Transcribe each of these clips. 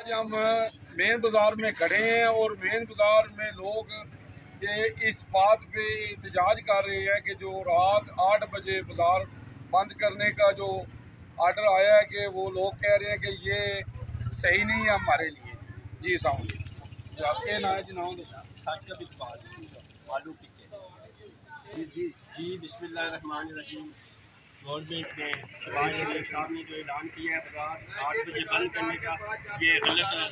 आज हम मेन बाज़ार में खड़े हैं और मेन बाज़ार में लोग ये इस बात पे एहतजाज कर रहे हैं कि जो रात 8 बजे बाज़ार बंद करने का जो आर्डर आया है कि वो लोग कह रहे हैं कि ये सही नहीं है हमारे लिए। जी साहब आपके नाम जनाब आलू टिक्के जी बिस्मिल्लाहिर्रहमानिर्रहीम। गवर्नमेंट ने शहबाज शरीफ साहब ने जो ऐलान किया है बाज़ार 8 बजे बंद करने का, ये गलत है।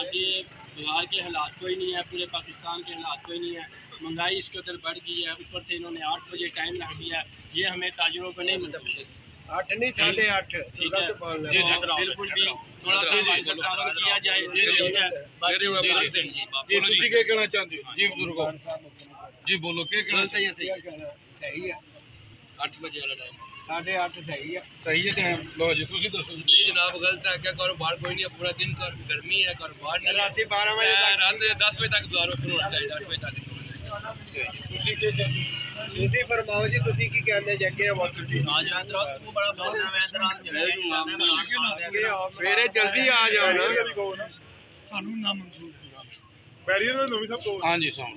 आगे बाज़ार के हालात कोई नहीं है, पूरे पाकिस्तान के हालात कोई नहीं है, महंगाई इसके अंदर बढ़ गई है, ऊपर से इन्होंने 8 बजे टाइम रख दिया है। ये हमें ताजरों को नहीं मतलब 8 नहीं 8:30 ठीक है, बिल्कुल भी थोड़ा सा किया जाए। ਤੁਸੀਂ ਕੀ ਕਹਿਣਾ ਚਾਹੁੰਦੇ ਹੋ ਜੀ ਬਜ਼ੁਰਗੋ? जी बोलो क्या कहना चाहिए? सही है 8 बजे वाला टाइम 8:30 सही है। सही है टाइम। लो जी तुसी दसो जी जनाब गलत है, क्या कारोबार कोई नहीं है, पूरा दिन गर्मी है, कारोबार नहीं। रात 12 बजे रात 10 बजे तक बाजार ओपन होना चाहिए, 8 बजे तक। तुसी के ਤੁਸੀਂ ਫਰਮਾਓ ਜੀ, ਤੁਸੀਂ ਕੀ ਕਹਿੰਦੇ ਜੱਗੇ ਵਕਤ ਜੀ? आज रात को बड़ा बहुत ਸਵੇਰੇ ਜਲਦੀ ਆ ਜਾਓ ਨਾ। कानून नामंजूर बैरियर तो नवी सब हाँ जी साहब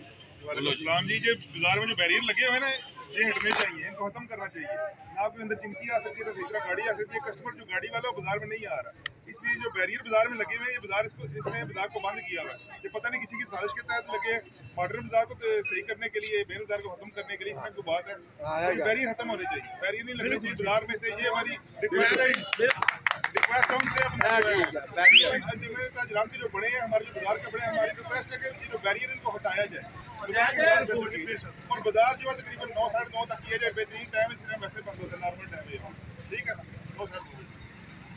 इस्लाम जी जो बाजार में जो बैरियर लगे हुए ना ये हटने चाहिए, इनको खत्म करना चाहिए। ना कोई अंदर चिंकी आ सकती है, ना सही तरह गाड़ी आ सकती है। कस्टमर जो गाड़ी वाला वो बाजार में नहीं आ रहा, इसलिए जो बैरियर बाजार में लगे हुए हैं ये बाजार इसने बाजार को बंद किया हुआ है। ये पता नहीं किसी की साजिश के तहत लगे हैं मॉडर्न बाजार को सही करने के लिए, मेन बाजार को खत्म करने के लिए। इसमें कोई बात है तो बैरियर खत्म होने चाहिए, बैरियर नहीं लगने चाहिए बाजार में से। ये हमारी रिक्वेस्ट हमसे जनाब के जो बड़े हैं, हमारे जो बाजार के बड़े हैं, हमारी रिक्वेस्ट है कि जो बैरियर इनको हटाया जाए और बाजार जो है तकरीबन 9 साढ़े 9 तक किया जाए। बेहतरीन टाइम इसमें वैसे बंद होता है, नॉर्मल टाइम है, ठीक है ना? 9 साढ़े 9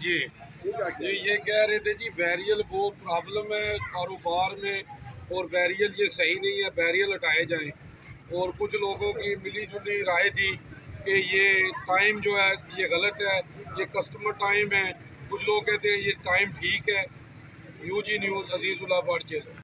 जी जी ये कह रहे थे जी बैरियल वो प्रॉब्लम है कारोबार में और बैरियल ये सही नहीं है, बैरियल हटाए जाएं। और कुछ लोगों की मिली जुली राय थी कि ये टाइम जो है ये गलत है, ये कस्टमर टाइम है। कुछ लोग कहते हैं ये टाइम ठीक है। UG news Azizullah बाड़चेल।